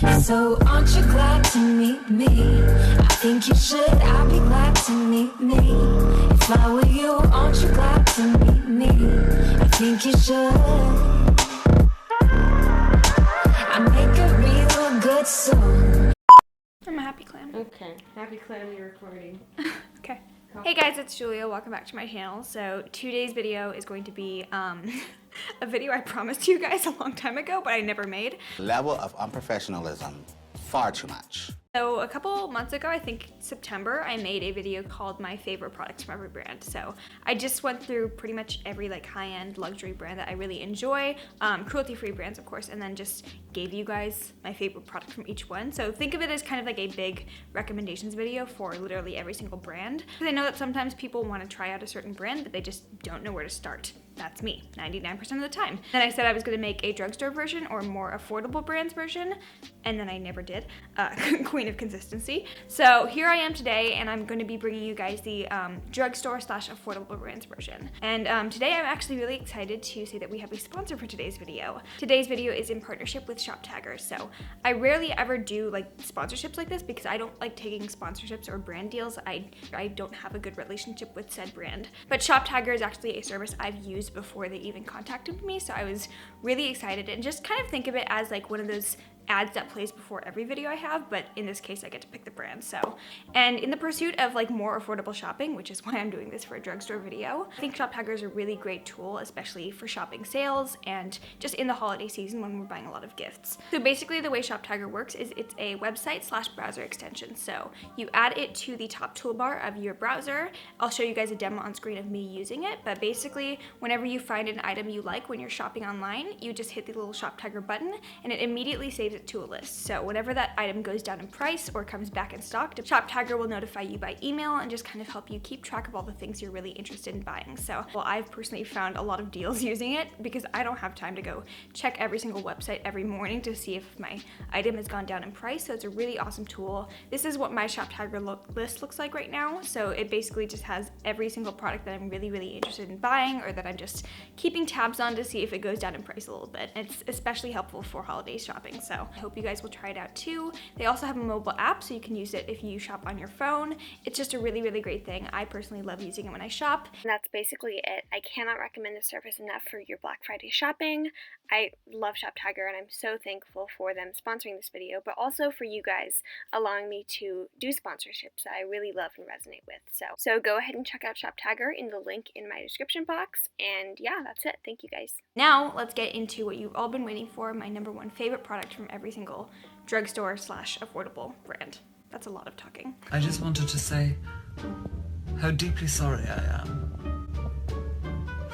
So aren't you glad to meet me? I think you should, I'd be glad to meet me. If I were you, aren't you glad to meet me? I think you should. I make a real good song. I'm a happy clam. Okay, happy clam, you're recording. Okay. Hey guys, it's Julia. Welcome back to my channel. So today's video is going to be a video I promised you guys a long time ago, but I never made. Level of unprofessionalism, far too much. So a couple months ago, I think September, I made a video called My Favorite Products from Every Brand. So I just went through pretty much every like high-end luxury brand that I really enjoy, cruelty-free brands of course, and then just gave you guys my favorite product from each one. So think of it as kind of like a big recommendations video for literally every single brand. Because I know that sometimes people want to try out a certain brand, but they just don't know where to start. That's me, 99% of the time. Then I said I was gonna make a drugstore version or more affordable brands version, and then I never did. Queen of consistency. So here I am today, and I'm gonna be bringing you guys the drugstore / affordable brands version. And today I'm actually really excited to say that we have a sponsor for today's video. Today's video is in partnership with ShopTagger. So I rarely ever do like sponsorships like this because I don't like taking sponsorships or brand deals. I don't have a good relationship with said brand. But ShopTagger is actually a service I've used before they even contacted me, so I was really excited, and just kind of think of it as like one of those ads that plays before every video I have, but in this case I get to pick the brand. So, and in the pursuit of like more affordable shopping, which is why I'm doing this for a drugstore video, I think ShopTagger is a really great tool, especially for shopping sales and just in the holiday season when we're buying a lot of gifts. So basically the way ShopTagger works is it's a website / browser extension. So you add it to the top toolbar of your browser. I'll show you guys a demo on screen of me using it, but basically whenever you find an item you like when you're shopping online, you just hit the little ShopTagger button and it immediately saves it to a list. So whenever that item goes down in price or comes back in stock, ShopTagger will notify you by email and just kind of help you keep track of all the things you're really interested in buying. So, well, I've personally found a lot of deals using it because I don't have time to go check every single website every morning to see if my item has gone down in price. So it's a really awesome tool. This is what my ShopTagger list looks like right now. So it basically just has every single product that I'm really interested in buying or that I'm just keeping tabs on to see if it goes down in price a little bit. It's especially helpful for holiday shopping. So I hope you guys will try it out too. They also have a mobile app, so you can use it if you shop on your phone. It's just a really great thing. I personally love using it when I shop. And that's basically it. I cannot recommend this service enough for your Black Friday shopping. I love ShopTagger and I'm so thankful for them sponsoring this video, but also for you guys allowing me to do sponsorships that I really love and resonate with. So go ahead and check out ShopTagger in the link in my description box. And yeah, that's it. Thank you guys. Now let's get into what you've all been waiting for, my #1 favorite product from every single drugstore / affordable brand. That's a lot of talking. I just wanted to say how deeply sorry I am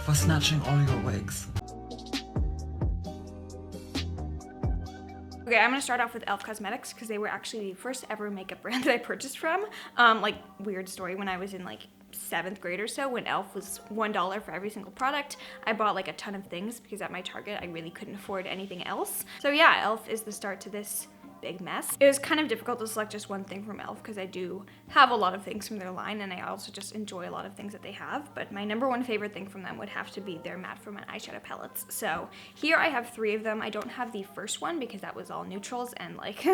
for snatching all your wigs. Okay, I'm gonna start off with e.l.f. Cosmetics because they were actually the first ever makeup brand that I purchased from. Like, weird story, when I was in like 7th grade or so, when e.l.f. was $1 for every single product, I bought like a ton of things because at my Target I really couldn't afford anything else. So yeah, e.l.f. is the start to this big mess. It was kind of difficult to select just one thing from e.l.f. because I do have a lot of things from their line and I also just enjoy a lot of things that they have, but my #1 favorite thing from them would have to be their matte for matte eyeshadow palettes. So here I have 3 of them. I don't have the first one because that was all neutrals and like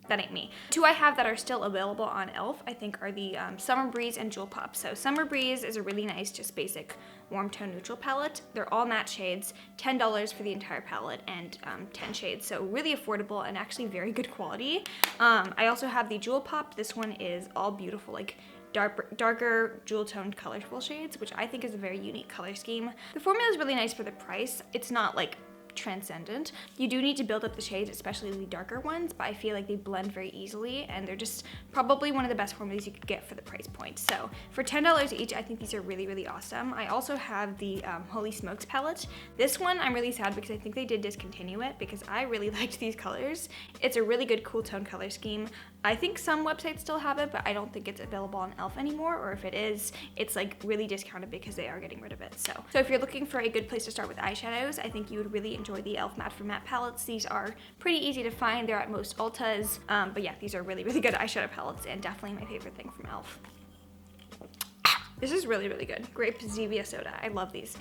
that ain't me. 2 I have that are still available on e.l.f. I think are the Summer Breeze and Jewel Pop. So Summer Breeze is a really nice, just basic warm tone neutral palette. They're all matte shades, $10 for the entire palette, and 10 shades. So really affordable and actually very good quality. I also have the Jewel Pop. This one is all beautiful, like darker jewel toned colorful shades, which I think is a very unique color scheme. The formula is really nice for the price. It's not like transcendent. You do need to build up the shades, especially the darker ones, but I feel like they blend very easily and they're just probably one of the best formulas you could get for the price point. So for $10 each, I think these are really awesome. I also have the Holy Smokes palette. This one I'm really sad because I think they did discontinue it because I really liked these colors. It's a really good cool tone color scheme. I think some websites still have it, but I don't think it's available on e.l.f. anymore, or if it is, it's like really discounted because they are getting rid of it. So if you're looking for a good place to start with eyeshadows, I think you would really enjoy the e.l.f. matte for matte palettes. These are pretty easy to find. They're at most Ultas, but yeah, these are really good eyeshadow palettes and definitely my favorite thing from e.l.f. This is really good. Grape Zevia soda. I love these.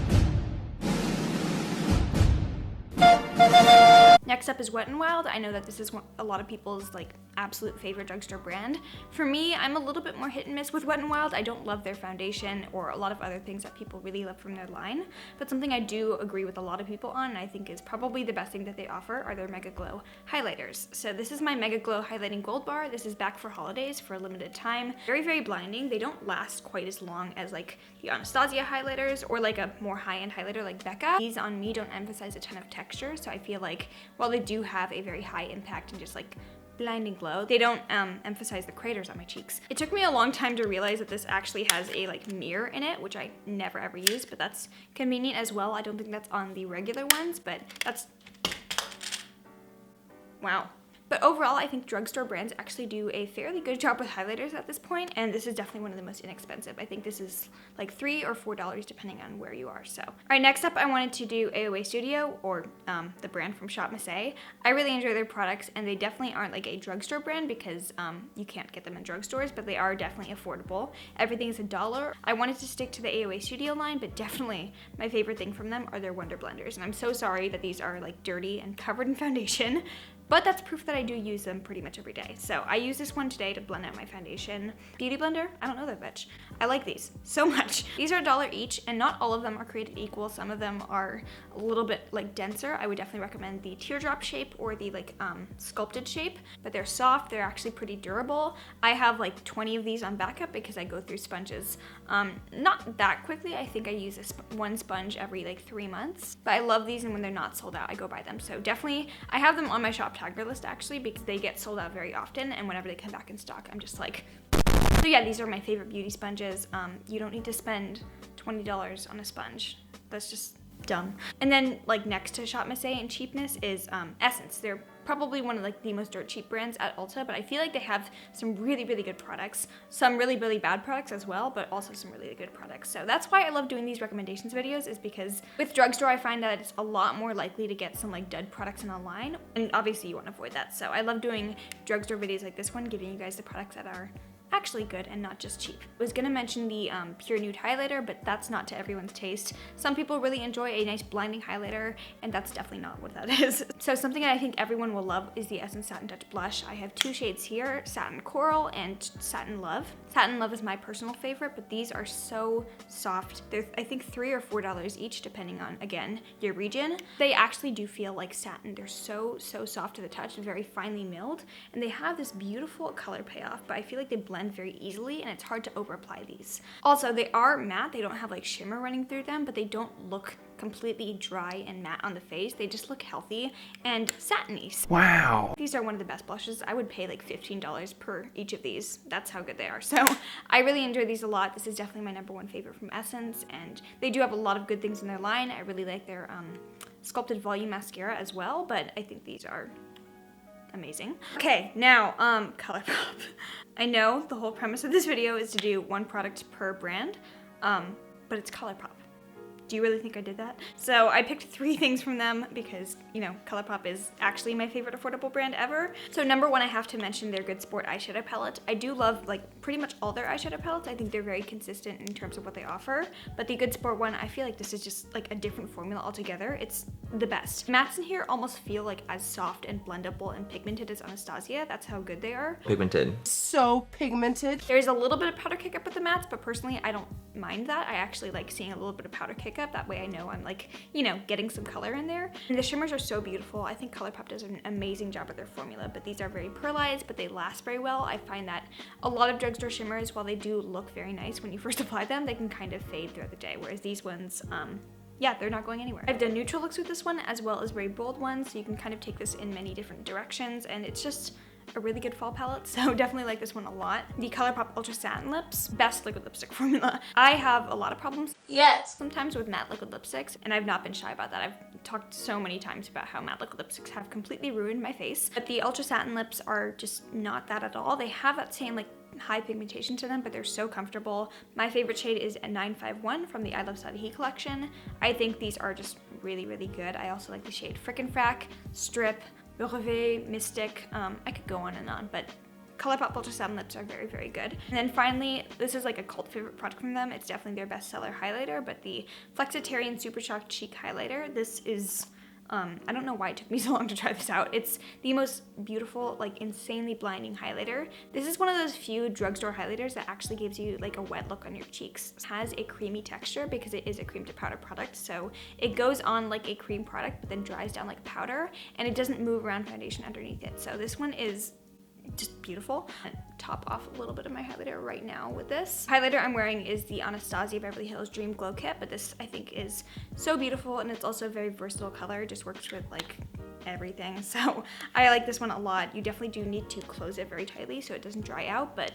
Next up is Wet n Wild. I know that this is a lot of people's like absolute favorite drugstore brand. For me, I'm a little bit more hit and miss with Wet n Wild. I don't love their foundation or a lot of other things that people really love from their line, but something I do agree with a lot of people on, and I think is probably the best thing that they offer, are their Mega Glow highlighters. So this is my Mega Glow highlighting gold bar. This is back for holidays for a limited time. Very, very blinding. They don't last quite as long as like the Anastasia highlighters or like a more high-end highlighter like Becca. These on me don't emphasize a ton of texture, so I feel like while they do have a very high impact and just like blinding glow, they don't emphasize the craters on my cheeks. It took me a long time to realize that this actually has a like mirror in it, which I never ever use, but that's convenient as well. I don't think that's on the regular ones, but that's, wow. But overall, I think drugstore brands actually do a fairly good job with highlighters at this point, and this is definitely one of the most inexpensive. I think this is like $3 or $4 depending on where you are. So, all right, next up, I wanted to do AOA Studio, or the brand from Shop Missy. I really enjoy their products, and they definitely aren't like a drugstore brand because you can't get them in drugstores, but they are definitely affordable. Everything is $1. I wanted to stick to the AOA Studio line, but definitely my favorite thing from them are their Wonder Blenders, and I'm so sorry that these are like dirty and covered in foundation. But that's proof that I do use them pretty much every day. So I use this one today to blend out my foundation. Beauty blender? I don't know that bitch. I like these so much. These are $1 each, and not all of them are created equal. Some of them are a little bit like denser. I would definitely recommend the teardrop shape or the like sculpted shape, but they're soft. They're actually pretty durable. I have like 20 of these on backup because I go through sponges not that quickly. I think I use one sponge every like 3 months, but I love these, and when they're not sold out, I go buy them. So definitely, I have them on my shop tagger list actually because they get sold out very often, and whenever they come back in stock, I'm just like. So yeah, these are my favorite beauty sponges. You don't need to spend $20 on a sponge. That's just dumb. And then like next to Shop Missy in cheapness is Essence. They're probably one of like the most dirt cheap brands at Ulta, but I feel like they have some really, really good products, some really, really bad products as well, but also some really good products. So that's why I love doing these recommendations videos, is because with drugstore, I find that it's a lot more likely to get some like dud products in a line, and obviously you want to avoid that. So I love doing drugstore videos like this one, giving you guys the products that are actually good and not just cheap. I was gonna mention the Pure Nude highlighter, but that's not to everyone's taste. Some people really enjoy a nice blinding highlighter, and that's definitely not what that is. So something that I think everyone will love is the Essence Satin Touch Blush. I have 2 shades here, Satin Coral and Satin Love. Satin Love is my personal favorite, but these are so soft. They're, I think, $3 or $4 each, depending on, again, your region. They actually do feel like satin. They're so, so soft to the touch, very finely milled, and they have this beautiful color payoff, but I feel like they blend very easily, and it's hard to over apply these. Also, they are matte. They don't have like shimmer running through them, but they don't look completely dry and matte on the face. They just look healthy and satiny. Wow. These are one of the best blushes. I would pay like $15 per each of these. That's how good they are. So I really enjoy these a lot. This is definitely my #1 favorite from Essence, and they do have a lot of good things in their line. I really like their sculpted volume mascara as well, but I think these are amazing. Okay, now Colourpop. I know the whole premise of this video is to do one product per brand, but it's Colourpop. Do you really think I did that? So I picked 3 things from them because, you know, Colourpop is actually my favorite affordable brand ever. So #1, I have to mention their Good Sport eyeshadow palette. I do love like pretty much all their eyeshadow palettes. I think they're very consistent in terms of what they offer, but the Good Sport one, I feel like this is just like a different formula altogether. It's the best. Mattes in here almost feel like as soft and blendable and pigmented as Anastasia. That's how good they are. Pigmented. So pigmented. There's a little bit of powder kick up with the mattes, but personally I don't mind that. I actually like seeing a little bit of powder kick up. That way I know I'm like, you know, getting some color in there. And the shimmers are so beautiful. I think Colourpop does an amazing job with their formula, but these are very pearlized, but they last very well. I find that a lot of drugstore shimmers, while they do look very nice when you first apply them, they can kind of fade throughout the day, whereas these ones, yeah, they're not going anywhere. I've done neutral looks with this one as well as very bold ones, so you can kind of take this in many different directions, and it's just a really good fall palette, so definitely like this one a lot. The Colourpop Ultra Satin Lips, best liquid lipstick formula. I have a lot of problems, yes, sometimes with matte liquid lipsticks, and I've not been shy about that. I've talked so many times about how matte liquid lipsticks have completely ruined my face, but the Ultra Satin Lips are just not that at all. They have that same like high pigmentation to them, but they're so comfortable. My favorite shade is a 951 from the I Love Sadahi collection. I think these are just really, really good. I also like the shade Frickin' Frack, Strip, Brevet, Mystic. I could go on and on, but Colourpop Ultra Satin Lips are very, very good. And then finally, this is like a cult favorite product from them. It's definitely their bestseller highlighter, but the Flexitarian Super Shock Cheek Highlighter. This is I don't know why it took me so long to try this out. It's the most beautiful, like insanely blinding highlighter. This is one of those few drugstore highlighters that actually gives you like a wet look on your cheeks. It has a creamy texture because it is a cream to powder product, so it goes on like a cream product but then dries down like powder, and it doesn't move around foundation underneath it. So this one is just beautiful. Top off a little bit of my highlighter right now with this. Highlighter I'm wearing is the Anastasia Beverly Hills Dream Glow Kit, but this I think is so beautiful, and it's also a very versatile color. It just works with like everything, so I like this one a lot. You definitely do need to close it very tightly so it doesn't dry out, but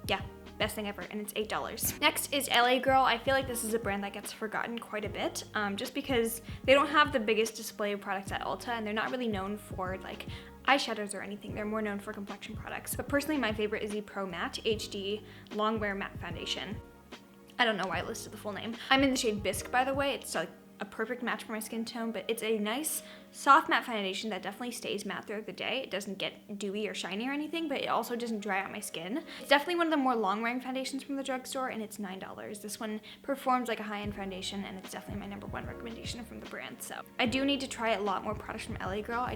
yeah, best thing ever, and it's $8. Next is LA Girl. I feel like this is a brand that gets forgotten quite a bit, just because they don't have the biggest display of products at Ulta, and they're not really known for like eyeshadows or anything. They're more known for complexion products. But personally, my favorite is the Pro Matte HD Long Wear Matte Foundation. I don't know why I listed the full name. I'm in the shade Bisque, by the way. It's like a perfect match for my skin tone, but it's a nice soft matte foundation that definitely stays matte throughout the day. It doesn't get dewy or shiny or anything, but it also doesn't dry out my skin. It's definitely one of the more long-wearing foundations from the drugstore, and it's $9. This one performs like a high-end foundation, and it's definitely my #1 recommendation from the brand. So I do need to try a lot more products from LA Girl.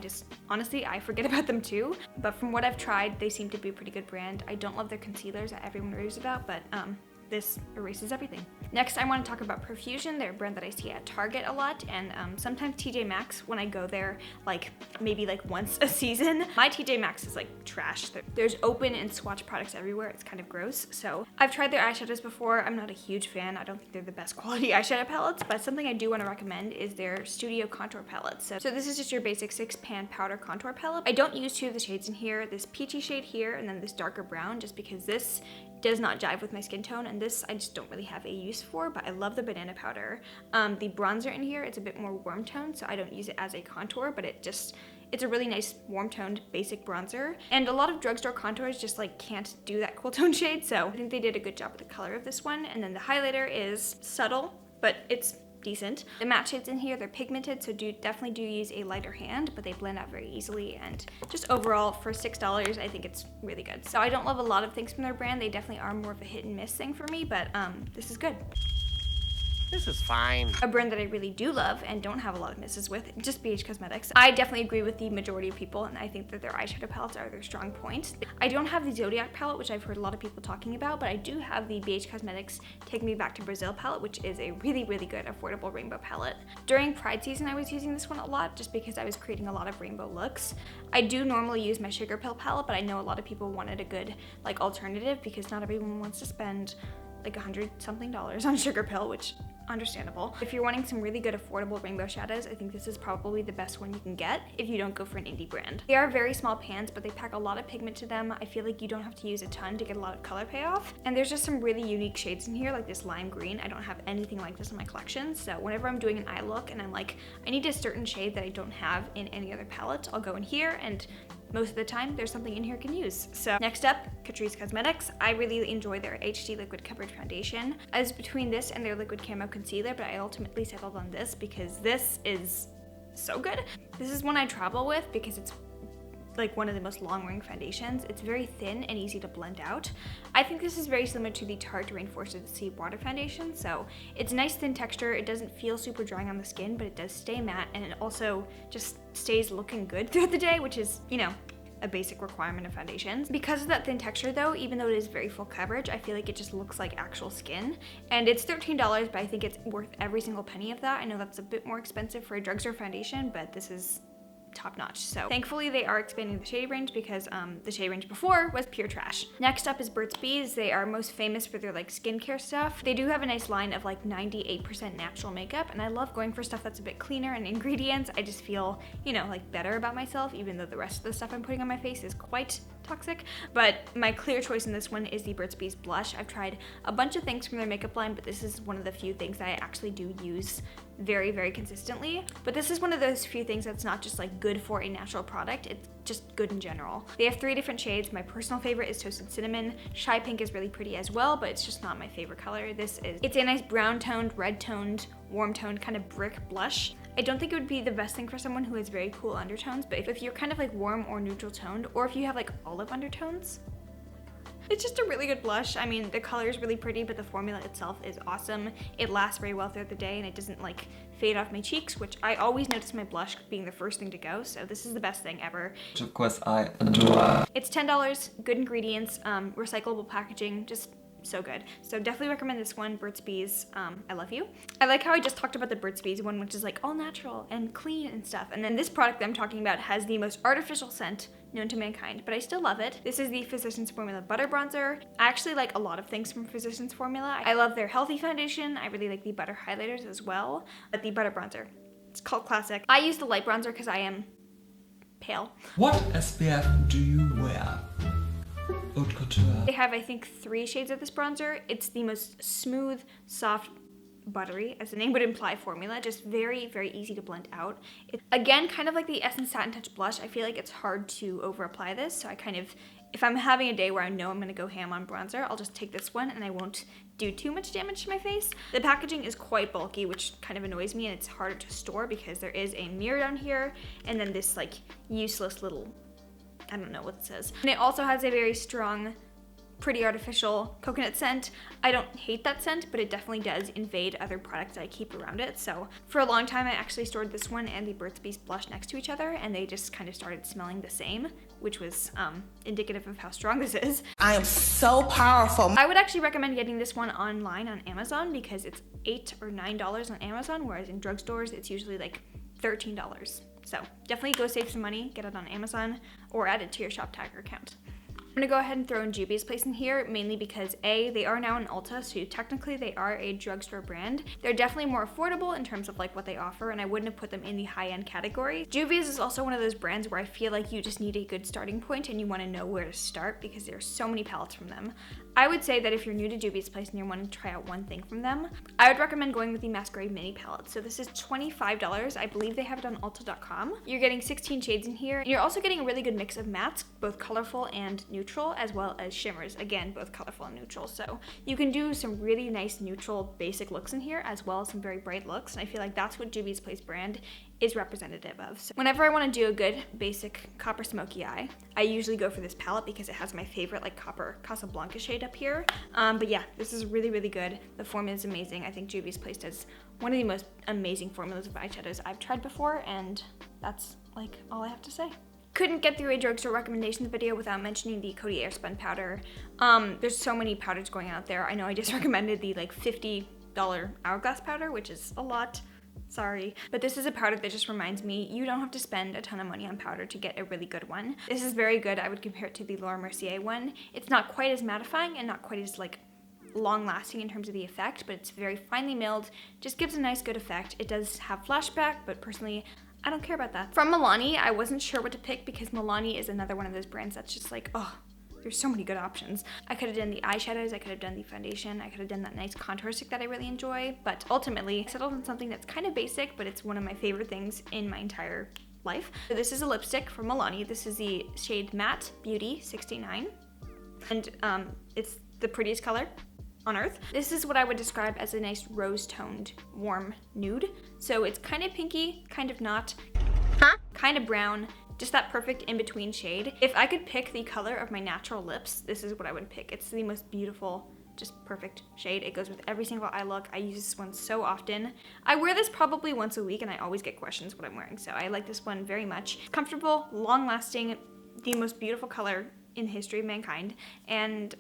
Honestly, I forget about them too, but from what I've tried, they seem to be a pretty good brand. I don't love their concealers that everyone raves about, but this erases everything. Next, I want to talk about Profusion. They're a brand that I see at Target a lot, and sometimes TJ Maxx when I go there, like maybe like once a season. My TJ Maxx is like trash. There's open and swatch products everywhere. It's kind of gross. So I've tried their eyeshadows before. I'm not a huge fan. I don't think they're the best quality eyeshadow palettes, but something I do want to recommend is their Studio Contour Palette. So this is just your basic 6-pan powder contour palette. I don't use 2 of the shades in here, this peachy shade here and then this darker brown, just because this does not jive with my skin tone, and this I just don't really have a use for, but I love the banana powder. The bronzer in here, it's a bit more warm toned, so I don't use it as a contour, but it's a really nice warm toned basic bronzer. And a lot of drugstore contours just like can't do that cool tone shade, so I think they did a good job with the color of this one. And then the highlighter is subtle, but it's decent. The matte shades in here, they're pigmented, so definitely do use a lighter hand, but they blend out very easily, and just overall for $6 I think it's really good. So I don't love a lot of things from their brand. They definitely are more of a hit and miss thing for me, but this is good. This is fine. A brand that I really do love and don't have a lot of misses with, just BH Cosmetics. I definitely agree with the majority of people, and I think that their eyeshadow palettes are their strong point. I don't have the Zodiac palette, which I've heard a lot of people talking about, but I do have the BH Cosmetics Take Me Back to Brazil palette, which is a really, really good affordable rainbow palette. During Pride season, I was using this one a lot just because I was creating a lot of rainbow looks. I do normally use my Sugar Pill palette, but I know a lot of people wanted a good like alternative because not everyone wants to spend like $100-something on Sugar Pill, which understandable. If you're wanting some really good affordable rainbow shadows, I think this is probably the best one you can get if you don't go for an indie brand. They are very small pans, but they pack a lot of pigment to them. I feel like you don't have to use a ton to get a lot of color payoff. And there's just some really unique shades in here, like this lime green. I don't have anything like this in my collection, so whenever I'm doing an eye look and I'm like, I need a certain shade that I don't have in any other palette, I'll go in here, and most of the time there's something in here I can use. So next up, Catrice Cosmetics. I really enjoy their HD Liquid Coverage Foundation. I was between this and their Liquid Camo Concealer, but I ultimately settled on this because this is so good. This is one I travel with because it's like one of the most long-wearing foundations. It's very thin and easy to blend out. I think this is very similar to the Tarte Rainforest of the Sea Water Foundation, so it's nice thin texture. It doesn't feel super drying on the skin, but it does stay matte, and it also just stays looking good throughout the day, which is, you know, a basic requirement of foundations. Because of that thin texture though, even though it is very full coverage, I feel like it just looks like actual skin. And it's $13, but I think it's worth every single penny of that. I know that's a bit more expensive for a drugstore foundation, but this is top notch. So thankfully they are expanding the shade range because the shade range before was pure trash. Next up is Burts Bees. They are most famous for their like skincare stuff. They do have a nice line of like 98% natural makeup, and I love going for stuff that's a bit cleaner in ingredients. I just feel, you know, like better about myself, even though the rest of the stuff I'm putting on my face is quite toxic. But my clear choice in this one is the Burts Bees blush. I've tried a bunch of things from their makeup line, but this is one of the few things that I actually do use very, very consistently. But this is one of those few things that's not just like good for a natural product, it's just good in general. They have 3 different shades. My personal favorite is Toasted Cinnamon. Shy Pink is really pretty as well, but it's just not my favorite color. It's a nice brown toned, red toned, warm toned kind of brick blush. I don't think it would be the best thing for someone who has very cool undertones, but if you're kind of like warm or neutral toned, or if you have like olive undertones, It's just a really good blush. I mean, the color is really pretty, but the formula itself is awesome. It lasts very well throughout the day and it doesn't like fade off my cheeks, which I always notice my blush being the first thing to go. So this is the best thing ever. Which of course I adore. It's $10, good ingredients, recyclable packaging, just so good. So definitely recommend this one, Burts Bees. I love you. I like how I just talked about the Burts Bees one, which is like all natural and clean and stuff. And then this product that I'm talking about has the most artificial scent known to mankind, but I still love it. This is the Physicians Formula Butter Bronzer. I actually like a lot of things from Physicians Formula. I love their Healthy Foundation. I really like the Butter Highlighters as well, but the Butter Bronzer, it's called Classic. I use the light bronzer because I am pale. What SPF do you wear? Haute couture. They have, I think, 3 shades of this bronzer. It's the most smooth, soft, buttery, as the name would imply, formula. Just very, very easy to blend out. Again, kind of like the Essence Satin Touch blush, I feel like it's hard to over apply this. So I kind of, if I'm having a day where I know I'm gonna go ham on bronzer, I'll just take this one and I won't do too much damage to my face. The packaging is quite bulky, which kind of annoys me, and it's harder to store because there is a mirror down here and then this like useless little, I don't know what it says. And it also has a very strong, pretty artificial coconut scent. I don't hate that scent, but it definitely does invade other products that I keep around it. So for a long time, I actually stored this one and the Burt's Bees blush next to each other, and they just kind of started smelling the same, which was indicative of how strong this is. I am so powerful. I would actually recommend getting this one online on Amazon because it's $8 or $9 on Amazon, whereas in drugstores, it's usually like $13. So definitely go save some money, get it on Amazon, or add it to your ShopTagger account. I'm gonna go ahead and throw in Juvias Place in here, mainly because A, they are now in Ulta, so technically they are a drugstore brand. They're definitely more affordable in terms of like what they offer, and I wouldn't have put them in the high-end category. Juvias is also one of those brands where I feel like you just need a good starting point and you wanna know where to start because there's so many palettes from them. I would say that if you're new to Juvias Place and you're wanting to try out one thing from them, I would recommend going with the Masquerade Mini Palette. So this is $25. I believe they have it on Ulta.com. You're getting 16 shades in here. You're also getting a really good mix of mattes, both colorful and neutral, as well as shimmers. Again, both colorful and neutral. So you can do some really nice neutral basic looks in here, as well as some very bright looks. And I feel like that's what Juvias Place brand is representative of. So whenever I want to do a good basic copper smoky eye, I usually go for this palette because it has my favorite like copper Casablanca shade up here. But yeah, this is really, really good. The formula is amazing. I think Juvias Place does one of the most amazing formulas of eyeshadows I've tried before, and that's like all I have to say. Couldn't get through a drugstore recommendations video without mentioning the Coty Airspun powder. There's so many powders going out there. I know I just recommended the like $50 Hourglass powder, which is a lot. Sorry, but this is a powder that just reminds me you don't have to spend a ton of money on powder to get a really good one. This is very good. I would compare it to the Laura Mercier one. It's not quite as mattifying and not quite as like long lasting in terms of the effect, but it's very finely milled, just gives a nice good effect. It does have flashback, but personally I don't care about that. From Milani, I wasn't sure what to pick because Milani is another one of those brands that's just like, oh, there's so many good options. I could have done the eyeshadows, I could have done the foundation, I could have done that nice contour stick that I really enjoy, but ultimately I settled on something that's kind of basic, but it's one of my favorite things in my entire life. So this is a lipstick from Milani. This is the shade Matte Beauty 69, and it's the prettiest color on earth. This is what I would describe as a nice rose-toned, warm nude. So it's kind of pinky, kind of not, kind of brown, just that perfect in-between shade. If I could pick the color of my natural lips, this is what I would pick. It's the most beautiful, just perfect shade. It goes with every single eye look. I use this one so often. I wear this probably once a week and I always get questions what I'm wearing, so I like this one very much. Comfortable, long-lasting, the most beautiful color in the history of mankind, and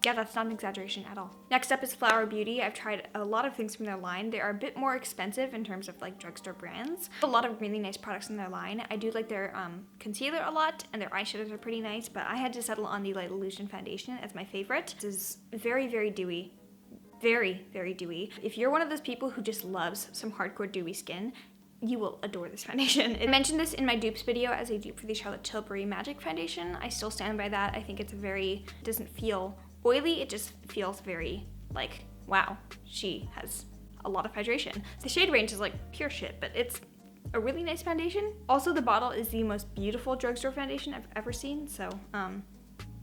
yeah, that's not an exaggeration at all. Next up is Flower Beauty. I've tried a lot of things from their line. They are a bit more expensive in terms of like drugstore brands. A lot of really nice products in their line. I do like their concealer a lot, and their eyeshadows are pretty nice, but I had to settle on the Light Illusion foundation as my favorite. This is very, very dewy. Very, very dewy. If you're one of those people who just loves some hardcore dewy skin, you will adore this foundation. I mentioned this in my dupes video as a dupe for the Charlotte Tilbury Magic Foundation. I still stand by that. I think it's doesn't feel oily, it just feels very like, wow, she has a lot of hydration. The shade range is like pure shit, but it's a really nice foundation. Also, the bottle is the most beautiful drugstore foundation I've ever seen, so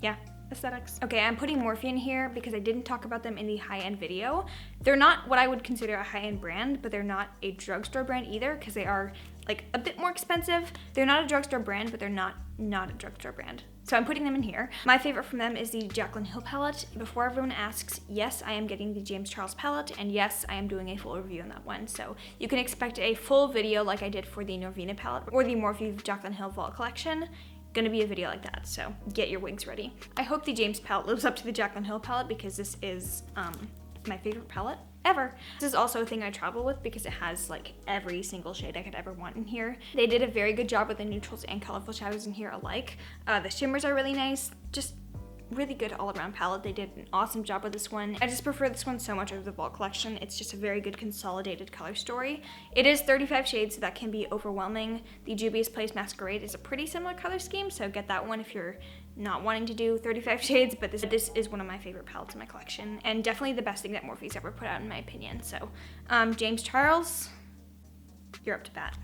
yeah, aesthetics. Okay, I'm putting Morphe in here because I didn't talk about them in the high-end video. They're not what I would consider a high-end brand, but they're not a drugstore brand either because they are like a bit more expensive. They're not a drugstore brand, but they're not a drugstore brand. So I'm putting them in here. My favorite from them is the Jaclyn Hill palette. Before everyone asks, yes, I am getting the James Charles palette, and yes, I am doing a full review on that one. So you can expect a full video like I did for the Norvina palette or the Morphe Jaclyn Hill Vault collection. Gonna be a video like that, so get your wigs ready. I hope the James palette lives up to the Jaclyn Hill palette because this is my favorite palette ever. This is also a thing I travel with because it has like every single shade I could ever want in here. They did a very good job with the neutrals and colorful shadows in here alike. The shimmers are really nice, just really good all around palette. They did an awesome job with this one. I just prefer this one so much over the Vault collection. It's just a very good consolidated color story. It is 35 shades, so that can be overwhelming. The Juvias Place Masquerade is a pretty similar color scheme, so get that one if you're not wanting to do 35 shades, but this is one of my favorite palettes in my collection, and definitely the best thing that Morphe's ever put out in my opinion. So, James Charles, you're up to bat.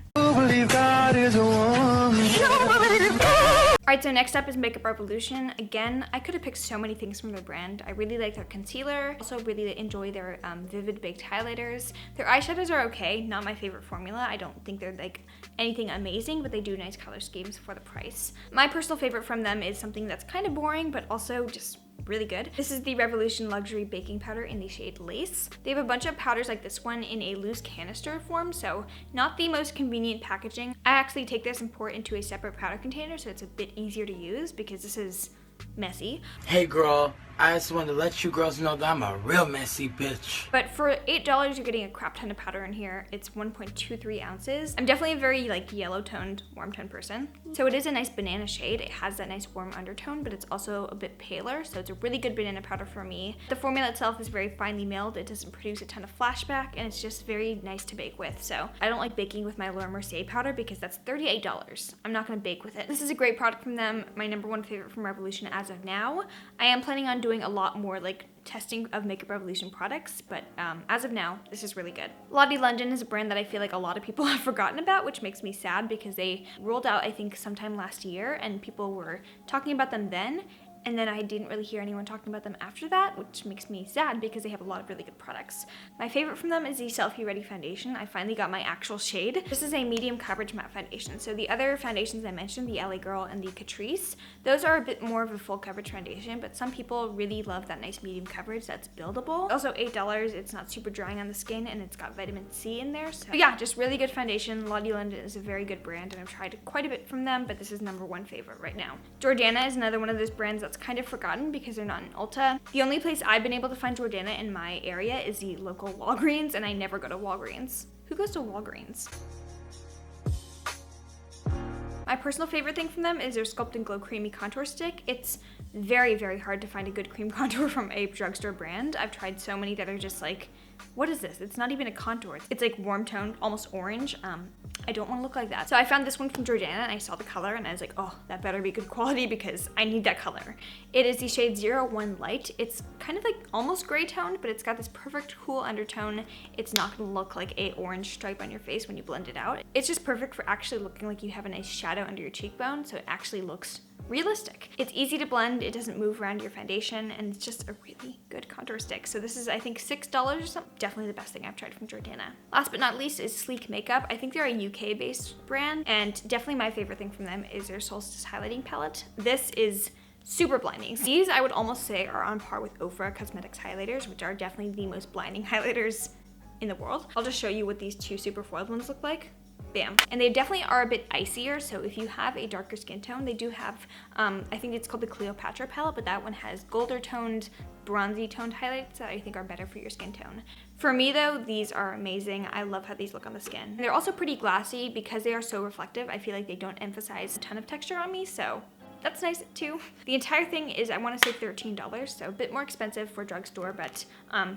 Alright, so next up is Makeup Revolution. Again, I could have picked so many things from their brand. I really like their concealer. Also really enjoy their Vivid Baked highlighters. Their eyeshadows are okay, not my favorite formula. I don't think they're like anything amazing, but they do nice color schemes for the price. My personal favorite from them is something that's kind of boring, but also just really good. This is the Revolution Luxury Baking Powder in the shade Lace. They have a bunch of powders like this one in a loose canister form, so not the most convenient packaging. I actually take this and pour it into a separate powder container, so it's a bit easier to use because this is messy. Hey girl, I just wanted to let you girls know that I'm a real messy bitch. But for $8, you're getting a crap ton of powder in here. It's 1.23 ounces. I'm definitely a very like yellow toned, warm toned person. So it is a nice banana shade. It has that nice warm undertone, but it's also a bit paler. So it's a really good banana powder for me. The formula itself is very finely milled. It doesn't produce a ton of flashback, and it's just very nice to bake with. So I don't like baking with my Laura Mercier powder because that's $38. I'm not gonna bake with it. This is a great product from them. My #1 favorite from Revolution as of now. I am planning on doing a lot more like testing of Makeup Revolution products, but as of now, this is really good. Lottie London is a brand that I feel like a lot of people have forgotten about, which makes me sad because they rolled out, I think, sometime last year, and people were talking about them then, and then I didn't really hear anyone talking about them after that, which makes me sad because they have a lot of really good products. My favorite from them is the Selfie Ready Foundation. I finally got my actual shade. This is a medium coverage matte foundation. So the other foundations I mentioned, the LA Girl and the Catrice, those are a bit more of a full coverage foundation, but some people really love that nice medium coverage that's buildable. Also $8, it's not super drying on the skin, and it's got vitamin C in there. So yeah, just really good foundation. Lottie London is a very good brand, and I've tried quite a bit from them, but this is #1 favorite right now. Jordana is another one of those brands that's kind of forgotten because they're not in Ulta. The only place I've been able to find Jordana in my area is the local Walgreens, and I never go to Walgreens. Who goes to Walgreens? My personal favorite thing from them is their Sculpt and Glow Creamy Contour Stick. It's very, very hard to find a good cream contour from a drugstore brand. I've tried so many that are just like, what is this? It's not even a contour. It's like warm toned, almost orange. I don't want to look like that. So I found this one from Jordana, and I saw the color, and I was like, oh, that better be good quality because I need that color. It is the shade 01 Light. It's kind of like almost gray toned, but it's got this perfect cool undertone. It's not gonna look like a orange stripe on your face when you blend it out. It's just perfect for actually looking like you have a nice shadow under your cheekbone, so it actually looks realistic. It's easy to blend, it doesn't move around your foundation, and it's just a really good contour stick. So this is, I think, $6 or something. Definitely the best thing I've tried from Jordana. Last but not least is Sleek Makeup. I think they're a UK-based brand, and definitely my favorite thing from them is their Solstice Highlighting Palette. This is super blinding. These I would almost say are on par with Ofra Cosmetics highlighters, which are definitely the most blinding highlighters in the world. I'll just show you what these two super foiled ones look like. Bam. And they definitely are a bit icier, so if you have a darker skin tone, they do have, I think it's called the Cleopatra palette, but that one has golder toned, bronzy toned highlights that I think are better for your skin tone. For me though, these are amazing. I love how these look on the skin. And they're also pretty glassy because they are so reflective. I feel like they don't emphasize a ton of texture on me, so that's nice too. The entire thing is, I want to say $13, so a bit more expensive for drugstore, but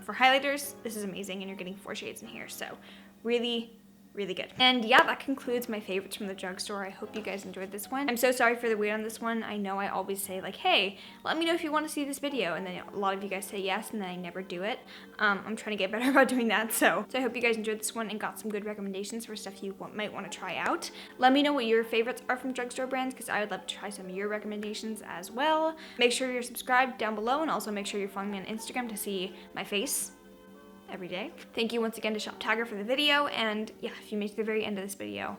for highlighters, this is amazing, and you're getting 4 shades in here, so really good. And yeah, that concludes my favorites from the drugstore. I hope you guys enjoyed this one. I'm so sorry for the wait on this one. I know I always say like, hey, let me know if you want to see this video, and then a lot of you guys say yes, and then I never do it. I'm trying to get better about doing that, so I hope you guys enjoyed this one and got some good recommendations for stuff you might want to try out. Let me know what your favorites are from drugstore brands, because I would love to try some of your recommendations as well. Make sure you're subscribed down below, and also make sure you're following me on Instagram to see my face every day. Thank you once again to Shop Tagger for the video, and yeah, if you made it to the very end of this video,